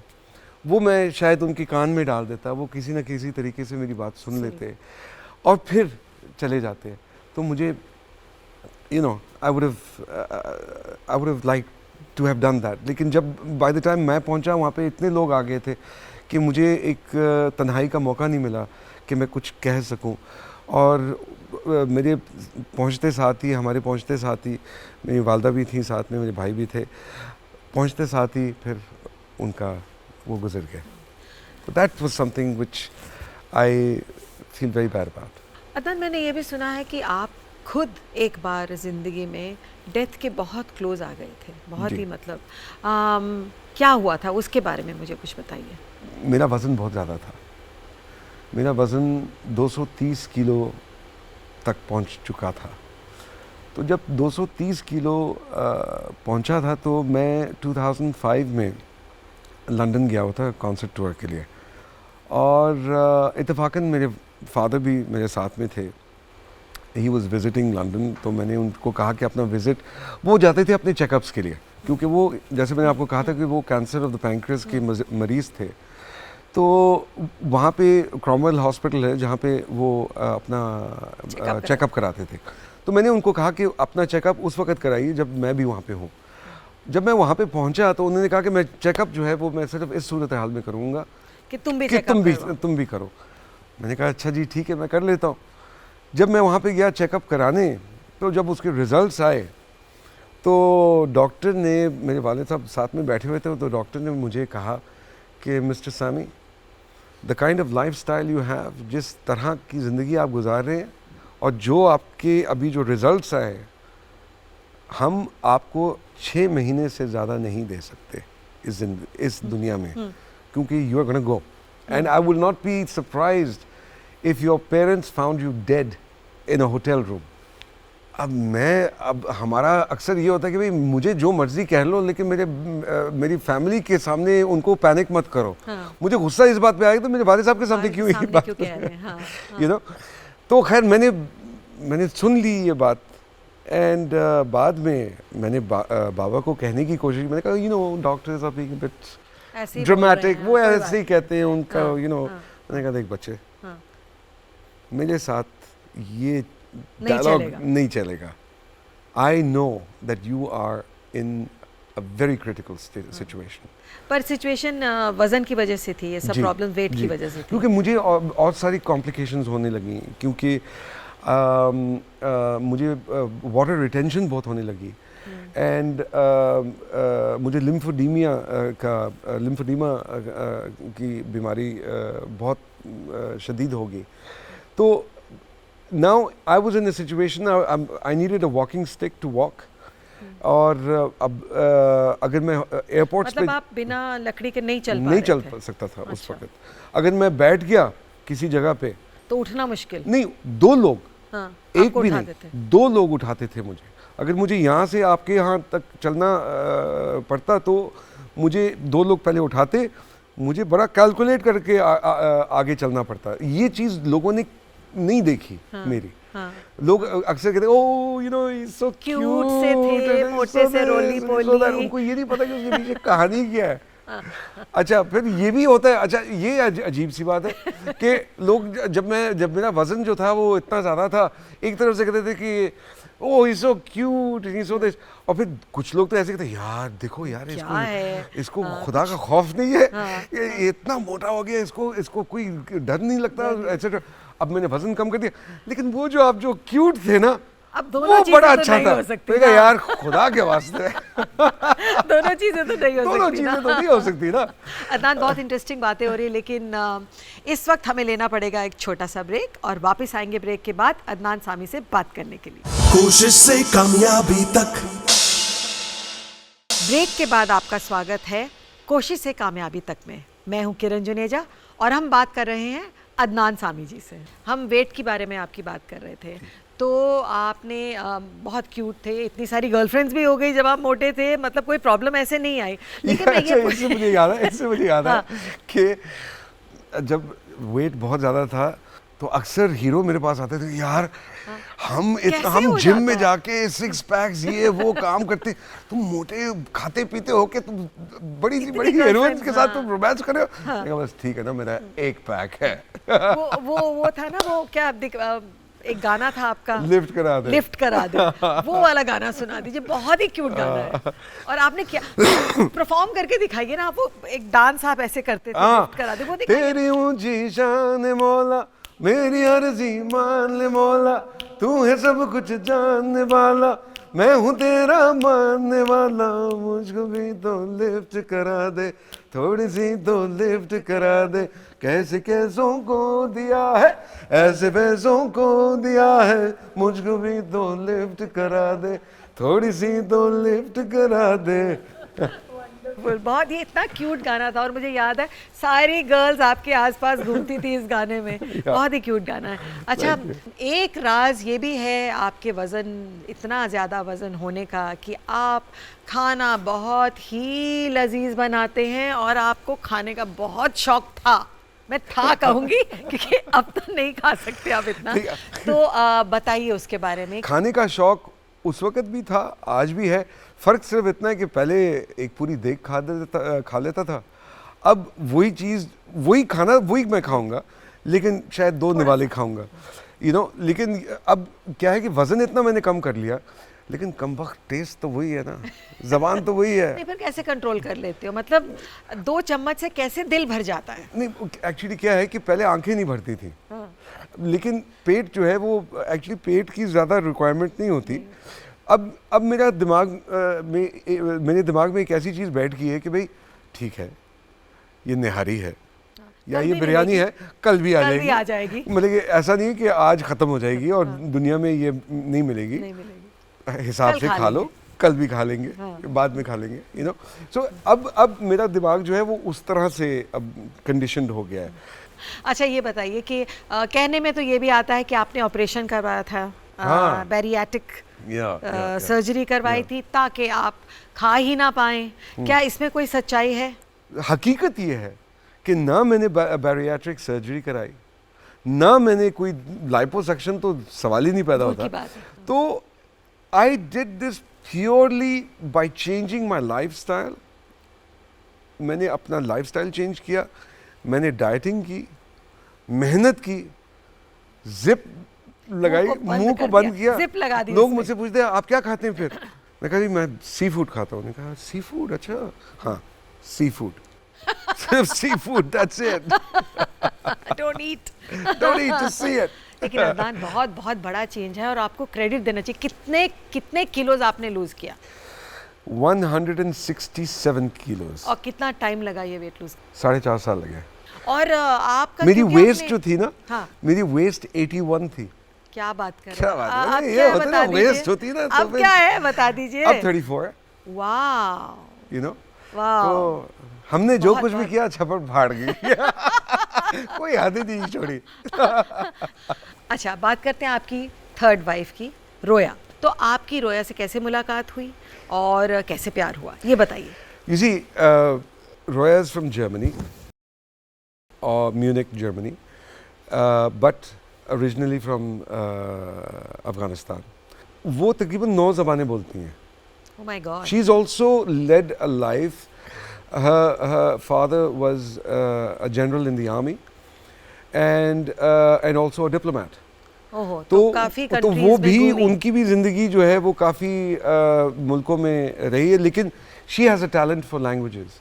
वो मैं शायद उनके कान में डाल देता, वो किसी न किसी तरीके से मेरी बात सुन लेते और फिर चले जाते। तो मुझे you know, I would have liked to have done that. लेकिन जब by the time मैं पहुंचा वहाँ पे इतने लोग आ गए थे कि मुझे एक तन्हाई का मौका नहीं मिला कि मैं कुछ कह सकूं। और मेरे पहुंचते साथ ही, हमारे पहुंचते साथ ही मेरी वालदा भी थी साथ में, मेरे भाई भी थे, पहुंचते साथ ही फिर उनका वो गुजर गए। So that was something which I feel very bad about. Adnan, मैंने ये भी सुना है कि आप खुद एक बार ज़िंदगी में डेथ के बहुत क्लोज आ गए थे, बहुत ही मतलब क्या हुआ था उसके बारे में मुझे कुछ बताइए। मेरा वज़न बहुत ज़्यादा था, मेरा वज़न 230 किलो तक पहुंच चुका था। तो जब 230 किलो पहुंचा था तो मैं 2005 में लंदन गया हुआ था कॉन्सर्ट टूर के लिए, और इत्तेफाकन मेरे फादर भी मेरे साथ में थे। ही वॉज विजिटिंग लंदन, तो मैंने उनको कहा कि अपना विज़िट, वो जाते थे अपने चेकअप्स के लिए, क्योंकि वो, जैसे मैंने आपको कहा था कि वो कैंसर ऑफ द पैंक्रियास के मरीज़ थे। तो वहाँ पे क्रॉमवेल हॉस्पिटल है जहाँ पे वो अपना चेकअप कराते थे। तो मैंने उनको कहा कि अपना चेकअप उस वक्त कराइए जब मैं भी वहाँ पे हूँ। जब मैं वहाँ पे पहुँचा तो उन्होंने कहा कि मैं चेकअप जो है वो मैं सिर्फ इस सूरत हाल में करूँगा कि तुम भी करो। मैंने कहा अच्छा जी ठीक है, मैं कर लेता हूँ। जब मैं वहाँ पे गया चेकअप कराने, तो जब उसके रिज़ल्ट्स आए तो डॉक्टर ने, मेरे वाले साहब साथ में बैठे हुए थे, तो डॉक्टर ने मुझे कहा कि mister Sami, the kind of life style you have, जिस तरह की ज़िंदगी आप गुजार रहे हैं और जो आपके अभी जो रिज़ल्ट्स आए, हम आपको 6 महीने से ज़्यादा नहीं दे सकते इस दुनिया में, क्योंकि you are gonna go and I will not be surprised if your parents found you dead in a hotel room. अब हमारा अक्सर ये होता है कि भाई मुझे जो मर्जी कह लो, लेकिन मेरी फैमिली के सामने उनको पैनिक मत करो। हाँ। मुझे गुस्सा इस बात पे आएगा तो मेरे वाले साहब के सामने क्यों ये बात कह रहे हैं। हाँ, हाँ। You know? तो खैर मैंने सुन ली ये बात, एंड बाद में मैंने बाबा को कहने की कोशिश, मैंने कहा you know doctors are being a bit dramatic, वो ऐसे ही कहते हैं उनका, यू नो। मैंने कहा देख बच्चे, मेरे साथ ये डायलॉग नहीं चलेगा। I know that you are in a very critical situation. पर सिचुएशन वजन की वजह से थी, ये सब प्रॉब्लम वेट की वजह से थी, क्योंकि मुझे और सारी कॉम्प्लिकेशंस होने लगी, क्योंकि मुझे वाटर रिटेंशन बहुत होने लगी, एंड मुझे लिम्फोडीमा की बीमारी बहुत शदीद होगी। तो now I was in a situation, I needed a walking stick to walk, और अब अगर मैं एयरपोर्ट मतलब आप बिना लकड़ी के नहीं चल सकता था। अच्छा। उस वक्त अगर मैं बैठ गया किसी जगह पे तो उठना मुश्किल नहीं, 2 लोग, हाँ, एक भी नहीं, 2 लोग उठाते थे मुझे। अगर मुझे यहाँ से आपके यहाँ तक चलना पड़ता तो मुझे 2 लोग पहले उठाते, मुझे बड़ा कैलकुलेट करके आगे चलना पड़ता। ये चीज़ लोगों ने नहीं देखी। हाँ, मेरी। हाँ, लोग अक्सर कहते ओ यू नो सो क्यूट से थे, मोटे से रोली पोली, उनको ये नहीं पता कि उसके पीछे कहानी क्या है। अच्छा, फिर ये भी होता है, अच्छा ये अजीब सी बात है कि लोग, जब मेरा वजन जो था वो इतना ज़्यादा था, एक तरफ से कहते थे कि ओह ही so cute, he so this, और फिर कुछ लोग तो ऐसे कहते यार देखो यार इसको खुदा का खौफ नहीं है, ये इतना मोटा हो गया, इसको कोई डर नहीं लगता, एटसेट्रा। अब मैंने वजन कम कर दिया, लेकिन वो जो आप जो क्यूट थे ना, अब दोनों चीजें बड़ा तो अच्छा था। देखा यार खुदा के वास्ते दोनों चीजें तो नहीं हो सकती ना। अदनान, बहुत इंटरेस्टिंग बातें हो रही है, लेकिन इस वक्त हमें लेना पड़ेगा एक छोटा सा ब्रेक, और वापस आएंगे ब्रेक के बाद अदनान सामी से बात करने के लिए। कोशिश से कामयाबी तक। ब्रेक के बाद आपका स्वागत है कोशिश से कामयाबी तक में। मैं हूँ किरण जुनेजा और हम बात कर रहे हैं अदनान सामी जी से। हम वेट के बारे में आपकी बात कर रहे थे, तो आपने बहुत क्यूट थे, इतनी सारी गर्लफ्रेंड्स भी हो गई जब आप मोटे थे, मतलब कोई प्रॉब्लम ऐसे नहीं आई। लेकिन मैं ये इससे मुझे याद है कि जब वेट बहुत ज़्यादा था तो अक्सर हीरो मेरे पास आते थे, यार हम जिम में जाके 6 पैक्स ये वो काम करते, तुम मोटे खाते पीते हो के तुम बड़ी हीरोइंस के साथ तुम रोमांस कर रहे हो। मैंने कहा बस ठीक है ना, मेरा 1 पैक है। वो था ना, वो क्या एक गाना था आपका, लिफ्ट करा दे वो वाला गाना सुना दीजिए, बहुत ही क्यूट गाना है। और आपने क्या परफॉर्म करके दिखाइए ना, आप वो एक डांस आप ऐसे करते थे, लिफ्ट करा दे वो दिखाइए। तेरी ऊंची शान मौला, मेरी अर्जी मान ले मौला, तू है सब कुछ जानने वाला, मैं हूँ तेरा मानने वाला, मुझको भी तो लिफ्ट करा दे, थोड़ी सी तो लिफ्ट करा दे, कैसे कैसों को दिया है, ऐसे पैसों को दिया है, मुझको भी तो लिफ्ट करा दे, थोड़ी सी तो लिफ्ट करा दे। बहुत ही इतना क्यूट गाना था और मुझे याद है सारी गर्ल्स आपके आसपास घूमती थी इस गाने में। बहुत ही क्यूट गाना है। अच्छा, एक राज ये भी है आपके वज़न, इतना ज़्यादा वज़न होने का कि आप खाना बहुत ही लजीज बनाते हैं और आपको खाने का बहुत शौक था। मैं था कहूँगी क्योंकि अब तो नहीं खा सकते आप इतना, तो बताइए उसके बारे में। खाने का शौक उस वक़्त भी था, आज भी है। फ़र्क सिर्फ इतना है कि पहले एक पूरी देग खा लेता था, अब वही चीज़ वही खाना वही मैं खाऊंगा, लेकिन शायद 2 निवाले खाऊंगा, लेकिन अब क्या है कि वज़न इतना मैंने कम कर लिया, लेकिन कमबख्त टेस्ट तो वही है ना, ज़बान तो वही है। नहीं, फिर कैसे कंट्रोल कर लेते हो? मतलब 2 चम्मच से कैसे दिल भर जाता है? नहीं, एक्चुअली क्या है कि पहले आंखें नहीं भरती थी, लेकिन पेट जो है वो एक्चुअली पेट की ज़्यादा रिक्वायरमेंट नहीं होती। अब मेरे दिमाग में एक ऐसी चीज़ बैठ गई है कि भाई ठीक है, ये निहारी है या ये बिरयानी है, कल भी आ जाएगी। मतलब कि ऐसा नहीं है कि आज ख़त्म हो जाएगी और दुनिया में ये नहीं मिलेगी, हिसाब से खा लो, कल भी खा लेंगे, बाद में खा लेंगे, सो अब मेरा दिमाग जो है वो उस तरह से अब कंडीशनड हो गया है। अच्छा, ये बताइए कि कहने में तो ये भी आता है कि आपने ऑपरेशन करवाया था, बैरिएट्रिक सर्जरी करवाई थी ताकि आप खा ही ना पाएं, क्या इसमें कोई सच्चाई है? हकीकत ये है कि ना मैंने बैरिएट्रिक सर्जरी कराई, ना मैंने कोई लाइपोसक्शन, तो सवाल ही नहीं पैदा होता। तो I did this purely by changing my lifestyle. मैंने अपना लाइफस्टाइल चेंज किया, मैंने डाइटिंग की, मेहनत की, जिप लगाई, मुंह को बंद किया। जिप लगा दी। लोग मुझसे पूछते हैं आप क्या खाते हैं फिर? मैं कहा मैं सी फूड खाता हूँ। कहा सी फूड? अच्छा, हाँ सी फूड, सिर्फ seafood, that's it. Don't eat to see it. लेकिन अदनान, बहुत बहुत बड़ा चेंज है और आपको क्रेडिट देना चाहिए। कितने किलोज आपने लूज किया? 167 किलोज। और कितना टाइम लगा ये वेट लूज? 4.5 साल लगे। और आपका मेरी वेस्ट जो थी ना, हाँ, मेरी वेस्ट 81 थी। क्या बात कर रहे हैं? क्या बात है, ये होता है वेस्ट होती है ना, अब क्या है बता दीजिए। अब 34 है। वाह, तो हमने जो कुछ भी किया छप्पर फाड़ गई। कोई हद ही नहीं छोड़ी। अच्छा, बात करते हैं आपकी थर्ड वाइफ की, रोया। तो आपकी रोया से कैसे मुलाकात हुई और कैसे प्यार हुआ, ये बताइए। You see, Roya is from Germany, or Munich, Germany, but originally from Afghanistan. वो तकरीबन 9 ज़बानें बोलती हैं। Oh my God. She's also led a life. Her father was a general in the army, and also a diplomat. ओहो, तो काफी तो वो भी, उनकी भी ज़िंदगी जो है वो काफ़ी मुल्कों में रही है, लेकिन she has a talent for languages.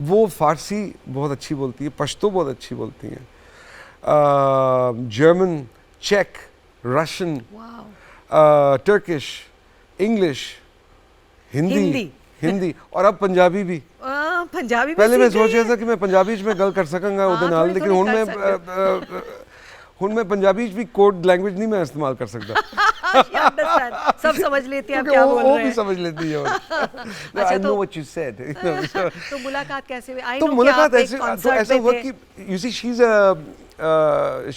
वो फ़ारसी बहुत अच्छी बोलती है, पश्तो बहुत अच्छी बोलती हैं, जर्मन, चेक, रशियन, टर्किश, इंग्लिश, हिंदी और अब पंजाबी भी। पंजाबी पहले मैं सोच रहा था कि मैं पंजाबी में गल कर सकूंगा ਉਹਦੇ ਨਾਲ, लेकिन ਹੁਣ मैं पंजाबी भी कोड लैंग्वेज नहीं मैं इस्तेमाल कर सकता। She understand. सब समझ लेती हैं आप क्योंकि क्या वो बोल वो रहे भी हैं। समझ लेती है और अच्छा, आई तो- नो व्हाट यू सेड तो मुलाकात कैसे हुई? आई तो नो कि मुलाकात आप एक ऐसे तो कॉन्सर्ट ऐसा में हुआ थे। कि you see she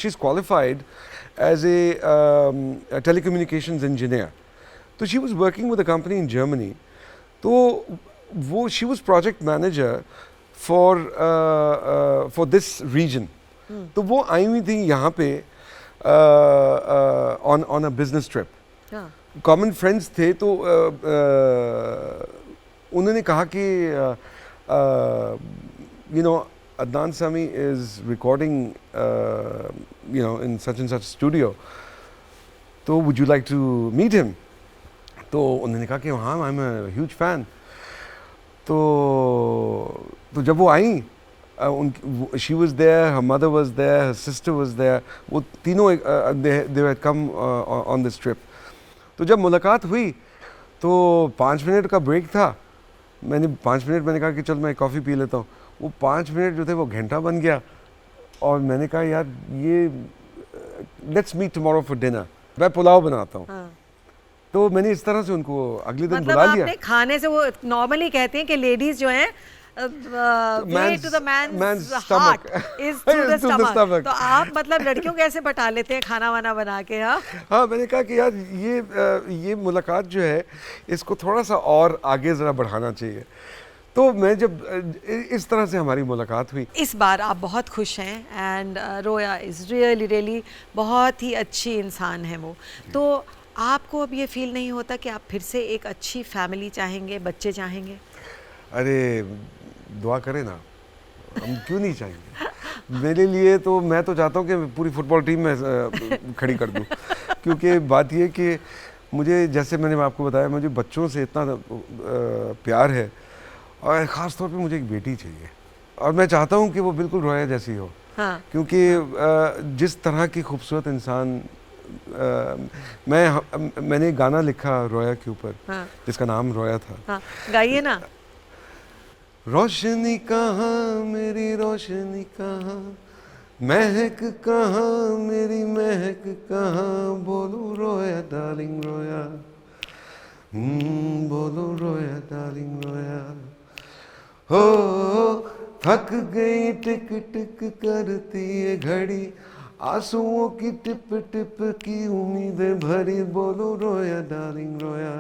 is qualified as a telecommunications engineer, तो she was working with a company in Germany, तो वो she was project manager for this region, तो वो आई हुई थी यहाँ पे ऑन अ बिजनेस ट्रिप। हाँ, कॉमन फ्रेंड्स थे, तो उन्होंने कहा कि you know Adnan Sami is recording you know in such and such studio, तो would you like to meet him? तो उन्होंने कहा कि हाँ, I am a huge fan. तो जब वो आई, she was there, her mother was there, her sister was there, वो तीनों they had come on this trip. तो जब मुलाकात हुई तो 5 मिनट का ब्रेक था, मैंने 5 मिनट मैंने कहा कि चल मैं कॉफ़ी पी लेता हूँ, वो 5 मिनट जो थे वो घंटा बन गया, और मैंने कहा यार ये let's meet tomorrow for dinner, मैं पुलाव बनाता हूँ। हाँ। तो मैंने इस तरह से उनको अगले दिन मतलब बुला लिया। आपने खाने से, वो नॉर्मली कहते हैं कि लेडीज जो हैं way to the man's mains stomach. Heart is to the Is to the stomach. stomach. तो आप मतलब लड़कियों कैसे बटा लेते हैं खाना वाना बना के? हाँ, हाँ, मैंने कहा कि यार ये मुलाकात जो है इसको थोड़ा सा और आगे ज़रा बढ़ाना चाहिए। तो मैं जब इस तरह से हमारी मुलाकात हुई। इस बार आप बहुत खुश हैं एंड रोया इज़ रियली रियली बहुत ही अच्छी इंसान है वो। तो आपको अब ये फील नहीं होता कि आप फिर से एक अच्छी फैमिली चाहेंगे, बच्चे चाहेंगे? अरे दुआ करें ना, हम क्यों नहीं चाहेंगे? मेरे लिए तो मैं तो चाहता हूँ कि पूरी फुटबॉल टीम में खड़ी कर दूँ, क्योंकि बात ये कि मुझे, जैसे मैंने आपको बताया, मुझे बच्चों से इतना प्यार है, और ख़ास तौर पे मुझे एक बेटी चाहिए, और मैं चाहता हूँ कि वो बिल्कुल रोया जैसी हो। हाँ, क्योंकि जिस तरह की खूबसूरत इंसान, मैंने गाना लिखा रोया के ऊपर, हाँ, जिसका नाम रोया था। हाँ, गाइए ना। रोशनी कहाँ मेरी रोशनी कहाँ, महक कहाँ मेरी महक कहाँ, बोलो रोया डार्लिंग रोया, बोलो रोया डार्लिंग रोया। हो थक गई टिक टिक करती है घड़ी, आंसुओं की टिप टिप की उम्मीदें भरी, बोलो रोया डार्लिंग रोया,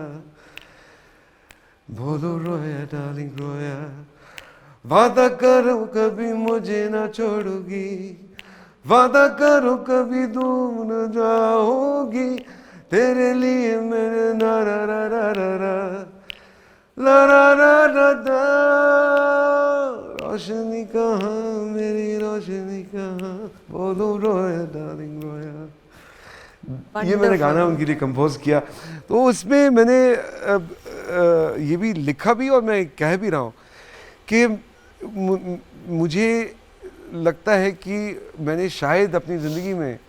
बोलो रोया डार्लिंग रोया। वादा करो कभी मुझे ना छोड़ोगी, वादा करो कभी दूर न जाओगी, तेरे लिए मेरे ना रा रा रा रा रा ला रा रा रा रा। रोशनी कहाँ मेरी रोशनी कहाँ, बोलो रोया डार्लिंग रोया। ये मैंने गाना उनके लिए कंपोज किया, तो उसमें मैंने ये भी लिखा भी, और मैं कह भी रहा हूँ कि मुझे लगता है कि मैंने शायद अपनी ज़िंदगी में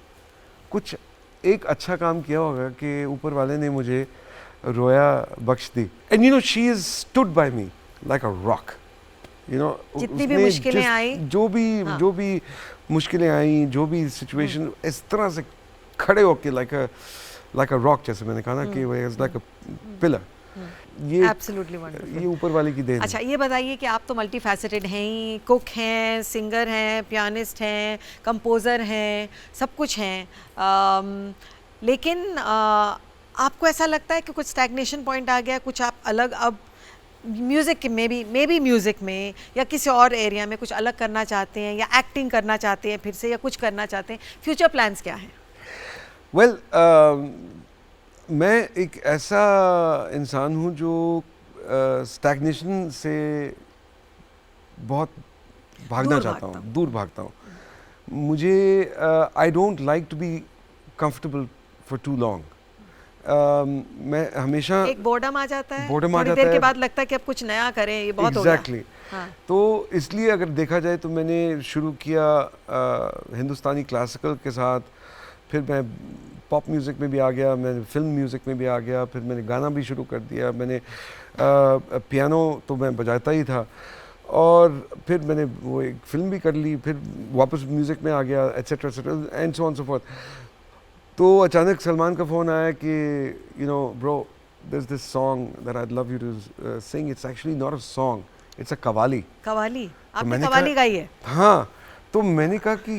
कुछ एक अच्छा काम किया होगा कि ऊपर वाले ने मुझे रोया बख्श दी। And you know she is stood by me like a rock, you know. जितनी भी मुश्किलें आई, जो भी मुश्किलें आई, जो भी सिचुएशन, इस तरह से खड़े होके लाइक अ रॉक, जैसे मैंने कहा ना कि वो इज लाइक अ पिलर। ये एब्सोल्युटली वंडरफुल। ये ऊपर वाले की देन है। अच्छा, ये बताइए कि आप तो मल्टी फैसेटेड हैं ही, कुक हैं, सिंगर हैं, पियानिस्ट हैं, कंपोज़र हैं, सब कुछ हैं, लेकिन आपको ऐसा लगता है कि कुछ स्टैग्नेशन पॉइंट आ गया, कुछ आप अलग अब म्यूज़िक में भी, मे बी म्यूज़िक में या किसी और एरिया में कुछ अलग करना चाहते हैं, या एक्टिंग करना चाहते हैं फिर से, या कुछ करना चाहते हैं? फ्यूचर प्लान्स क्या हैं? वेल, मैं एक ऐसा इंसान हूँ जो स्टैग्नेशन से बहुत भागना चाहता हूँ, दूर भागता हूँ। मुझे I don't like to be comfortable for too long. मैं हमेशा एक बोर्डम आ जाता है, बोर्डम आ थोड़ी जाता देर के है। बाद लगता है कि अब कुछ नया करें, ये बहुत हो गया। एग्जैक्टली। हाँ, तो इसलिए अगर देखा जाए तो मैंने शुरू किया हिंदुस्तानी क्लासिकल के साथ, फिर मैं पॉप म्यूज़िक में भी आ गया, मैं फिल्म म्यूज़िक में भी आ गया, फिर मैंने गाना भी शुरू कर दिया, मैंने पियानो तो मैं बजाता ही था, और फिर मैंने वो एक फिल्म भी कर ली, फिर वापस म्यूज़िक में आ गया, etcetera etcetera and so on so forth. तो अचानक सलमान का फ़ोन आया कि you no bro there's this song that I'd love you to sing. It's actually not a song. It's a qawwali. Qawwali, आपने मैंने कवाली कहा- गाई है? हाँ, तो मैंने कहा कि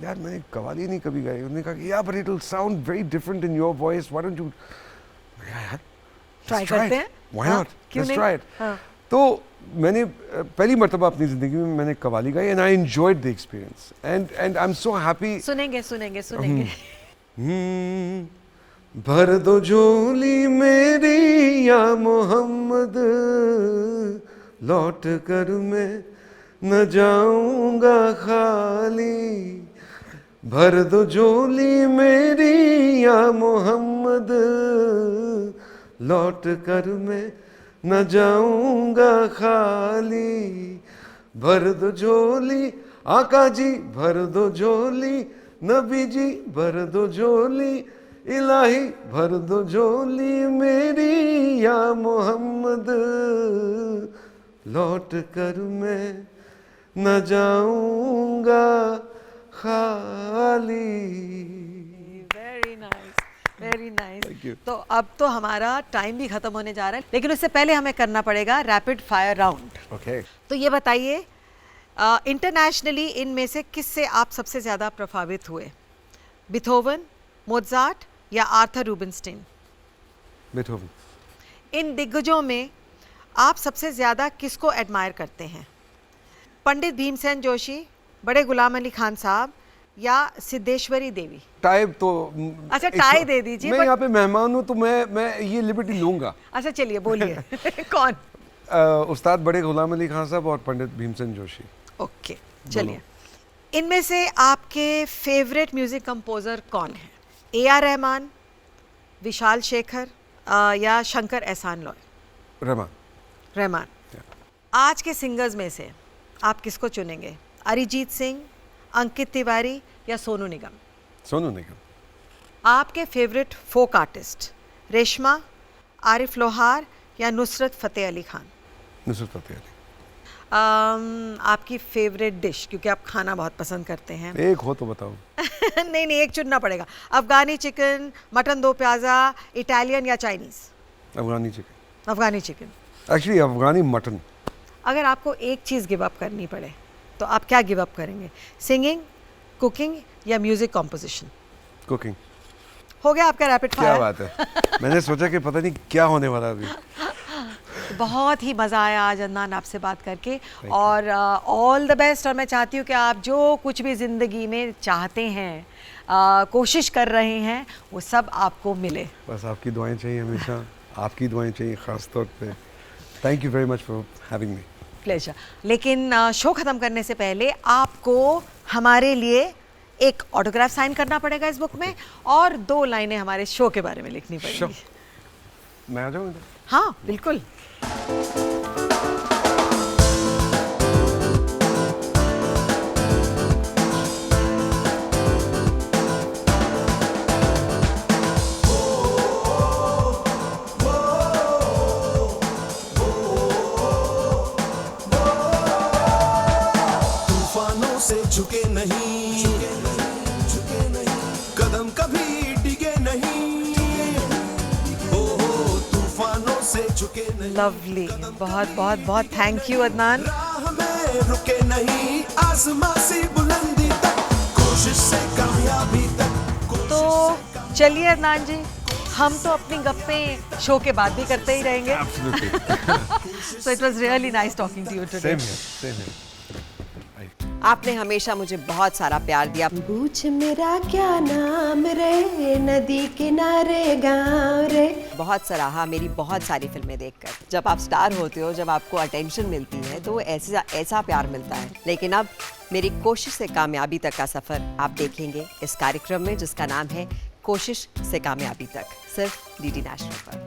यार मैंने कवाली नहीं कभी गाई. उन्होंने कहा कि yeah, but it'll sound very different in your voice. Why don't you? यार, Try let's करते it. हैं? Why हाँ, not? क्यों Let's नहीं? try it. हाँ. तो मैंने पहली मर्तबा अपनी ज़िंदगी में मैंने कवाली गाई and I enjoyed the experience. And I'm so happy. सुनेंगे सुनेंगे सुनेंगे. भर दो झोली मेरी या मोहम्मद, लौट कर मैं न जाऊंगा खाली. भर दो झोली मेरी या मोहम्मद, लौट कर मैं न जाऊंगा खाली. भर दो झोली आका जी, भर दो झोली नबी जी, भर दो झोली इलाही, भर दो झोली मेरी या मोहम्मद, लौट कर मैं न जाऊंगा खाली. Very nice, very Thank you. Nice. तो अब तो हमारा टाइम भी खत्म होने जा रहा है, लेकिन उससे पहले हमें करना पड़ेगा रैपिड फायर राउंड. ओके. तो ये बताइए, इंटरनेशनली इनमें से किससे आप सबसे ज़्यादा प्रभावित हुए? बीथोवन, मोज़ार्ट या आर्थर रूबिनस्टीन? बीथोवन. इन दिग्गजों में आप सबसे ज़्यादा किसको एडमायर करते हैं? पंडित भीमसेन जोशी, बड़े गुलाम अली खान साहब या सिद्धेश्वरी देवी? टाई तो अच्छा, टाई दे दीजिए, मैं but- यहाँ पे मेहमान हूँ तो मैं ये लिबर्टी लूंगा. अच्छा चलिए बोलिए. कौन? उस्ताद बड़े गुलाम अली खान साहब और पंडित भीमसेन जोशी. ओके चलिए. इनमें से आपके फेवरेट म्यूजिक कंपोजर कौन है? AR रहमान, विशाल शेखर या शंकर एहसान लॉय? रहमान. आज के सिंगर्स में से आप किसको चुनेंगे? अरिजीत सिंह, अंकित तिवारी या सोनू निगम? सोनू निगम. आपके favourite folk artist Reshma, Arif Lohar या नुसरत फ़तेह अली खान? नुसरत फ़तेह अली. आपकी फेवरेट डिश, क्योंकि आप खाना बहुत पसंद करते हैं. एक हो तो बताओ. नहीं एक चुनना पड़ेगा. अफगानी चिकन, मटन दो प्याज़ा, इटालियन या चाइनीज़? अफगानी चिकन. अफगानी चिकन. एक्चुअली अफगानी मटन. अगर आपको एक चीज़ गिव अप करनी पड़े तो आप क्या गिव अप करेंगे? सिंगिंग, कुकिंग या म्यूजिक कॉम्पोजिशन? कुकिंग. हो गया आपका रैपिड क्या फायर. बात है. मैंने सोचा कि पता नहीं क्या होने वाला अभी. बहुत ही मज़ा आया आज अदनान आपसे बात करके, और ऑल द बेस्ट. और मैं चाहती हूँ कि आप जो कुछ भी ज़िंदगी में चाहते हैं, कोशिश कर रहे हैं, वो सब आपको मिले. बस आपकी दुआएं चाहिए हमेशा. आपकी दुआएं चाहिए ख़ास तौर पे. Thank you very much for having me. Pleasure. लेकिन शो ख़त्म करने से पहले आपको हमारे लिए एक ऑटोग्राफ साइन करना पड़ेगा इस बुक में, और 2 लाइनें हमारे शो के बारे में लिखनी पड़ेगी. मैं आ जाऊँ इधर? हाँ बिल्कुल. तूफानों से झुके नहीं, कदम कभी डिगे नहीं. ओ तूफानों से झुके नहीं, लवली. बहुत बहुत बहुत थैंक यू अदनान. राह में रुके नहीं, आसमां से बुलंदी तक, कोशिश से कामयाबी तक. तो चलिए अदनान जी, हम तो अपनी गप्पें शो के बाद भी करते ही रहेंगे. So it was really nice talking to you today. Same here, same here. आपने हमेशा मुझे बहुत सारा प्यार दिया. पूछ मेरा क्या नाम रे, नदी किनारे गाँव रे. बहुत सराहा मेरी बहुत सारी फिल्में देखकर. जब आप स्टार होते हो, जब आपको अटेंशन मिलती है, तो वो ऐसा प्यार मिलता है. लेकिन अब मेरी कोशिश से कामयाबी तक का सफ़र आप देखेंगे इस कार्यक्रम में, जिसका नाम है कोशिश से कामयाबी तक, सिर्फ DD नेशनल पर.